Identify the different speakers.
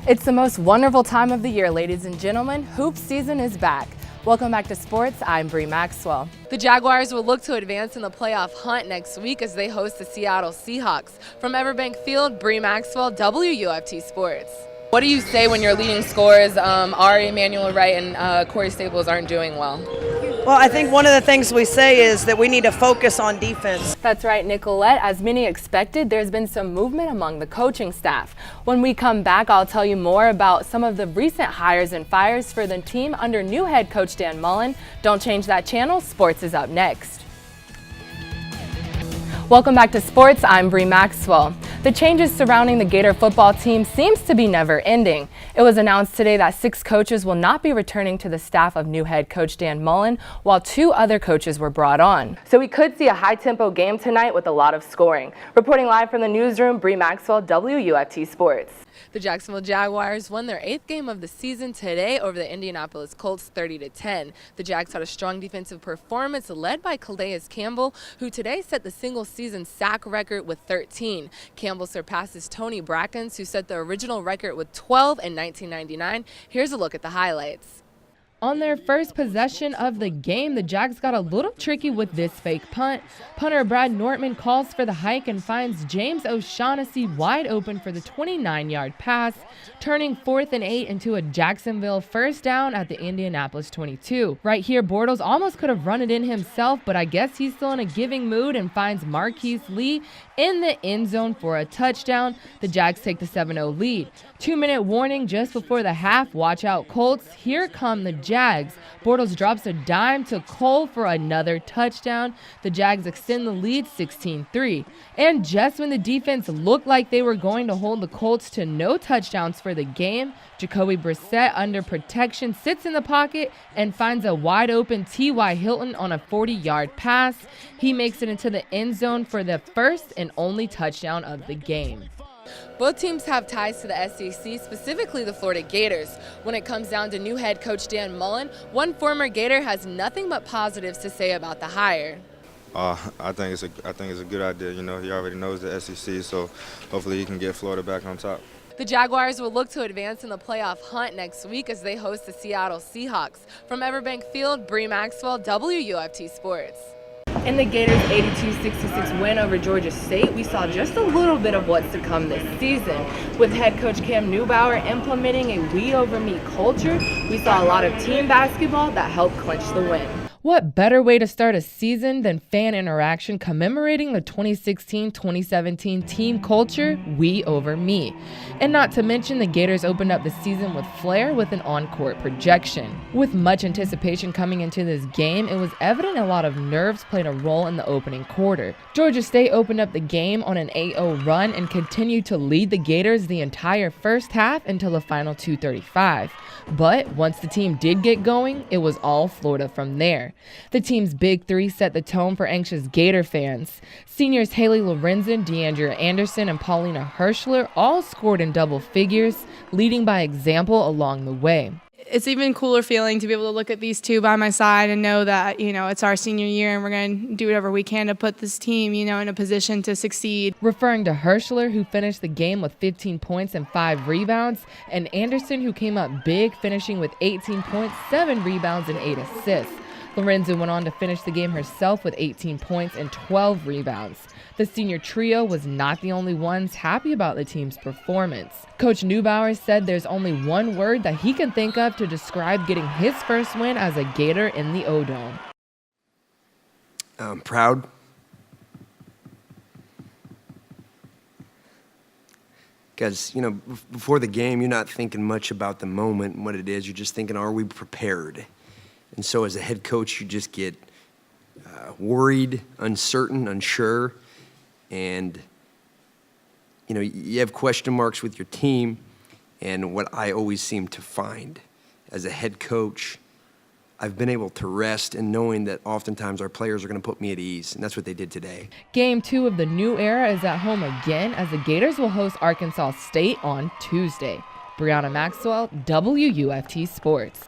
Speaker 1: It's the most wonderful time of the year, ladies and gentlemen. Hoop season is back. Welcome back to sports. I'm Bree Maxwell. The Jaguars will look to advance in the playoff hunt next week as they host the Seattle Seahawks. From Everbank Field, Bree Maxwell, WUFT Sports. What do you say when your leading scorers, Ari Emmanuel Wright and Corey Staples, aren't doing well?
Speaker 2: Well, I think one of the things we say is that we need to focus on defense.
Speaker 1: That's right, Nicolette. As many expected, there's been some movement among the coaching staff. When we come back, I'll tell you more about some of the recent hires and fires for the team under new head coach Dan Mullen. Don't change that channel. Sports is up next. Welcome back to sports. I'm Bree Maxwell. The changes surrounding the Gator football team seems to be never ending. It was announced today that 6 coaches will not be returning to the staff of new head coach Dan Mullen, while 2 other coaches were brought on. So we could see a high-tempo game tonight with a lot of scoring. Reporting live from the newsroom, Bree Maxwell, WUFT Sports. The Jacksonville Jaguars won their 8th game of the season today over the Indianapolis Colts 30-10. The Jags had a strong defensive performance led by Calais Campbell, who today set the single-season sack record with 13. Campbell surpasses Tony Brackens, who set the original record with 12 in 1999. Here's a look at the highlights. On their first possession of the game, the Jags got a little tricky with this fake punt. Punter Brad Nortman calls for the hike and finds James O'Shaughnessy wide open for the 29-yard pass, turning 4th and 8 into a Jacksonville first down at the Indianapolis 22. Right here, Bortles almost could have run it in himself, but I guess he's still in a giving mood and finds Marquise Lee in the end zone for a touchdown. The Jags take the 7-0 lead. 2-minute warning just before the half. Watch out, Colts. Here come the Jags. Bortles drops a dime to Cole for another touchdown. The Jags extend the lead 16-3. And just when the defense looked like they were going to hold the Colts to no touchdowns for the game, Jacoby Brissett, under protection, sits in the pocket and finds a wide open T.Y. Hilton on a 40-yard pass. He makes it into the end zone for the first and only touchdown of the game. Both teams have ties to the SEC, specifically the Florida Gators. When it comes down to new head coach Dan Mullen, one former Gator has nothing but positives to say about the hire.
Speaker 3: I think it's a good idea. You know, he already knows the SEC, so hopefully he can get Florida back on top.
Speaker 1: The Jaguars will look to advance in the playoff hunt next week as they host the Seattle Seahawks. From Everbank Field, Bree Maxwell, WUFT Sports. In the Gators' 82-66 win over Georgia State, we saw just a little bit of what's to come this season. With head coach Cam Newbauer implementing a we-over-me culture, we saw a lot of team basketball that helped clinch the win. What better way to start a season than fan interaction commemorating the 2016-2017 team culture, we over me? And not to mention, the Gators opened up the season with flair with an on-court projection. With much anticipation coming into this game, it was evident a lot of nerves played a role in the opening quarter. Georgia State opened up the game on an 8-0 run and continued to lead the Gators the entire first half until the final 2:35. But once the team did get going, it was all Florida from there. The team's big three set the tone for anxious Gator fans. Seniors Haley Lorenzen, Deandra Anderson, and Paulina Hirschler all scored in double figures, leading by example along the way.
Speaker 4: It's even cooler feeling to be able to look at these two by my side and know that, it's our senior year and we're going to do whatever we can to put this team, in a position to succeed.
Speaker 1: Referring to Hirschler, who finished the game with 15 points and 5 rebounds, and Anderson, who came up big, finishing with 18 points, 7 rebounds, and 8 assists. Lorenzen went on to finish the game herself with 18 points and 12 rebounds. The senior trio was not the only ones happy about the team's performance. Coach Newbauer said there's only one word that he can think of to describe getting his first win as a Gator in the O-Dome.
Speaker 5: Proud. Because, before the game, you're not thinking much about the moment and what it is. You're just thinking, are we prepared? And so as a head coach, you just get worried, uncertain, unsure, and, you have question marks with your team. And what I always seem to find as a head coach, I've been able to rest in knowing that oftentimes our players are going to put me at ease, and that's what they did today.
Speaker 1: Game 2 of the new era is at home again as the Gators will host Arkansas State on Tuesday. Briana Maxwell, WUFT Sports.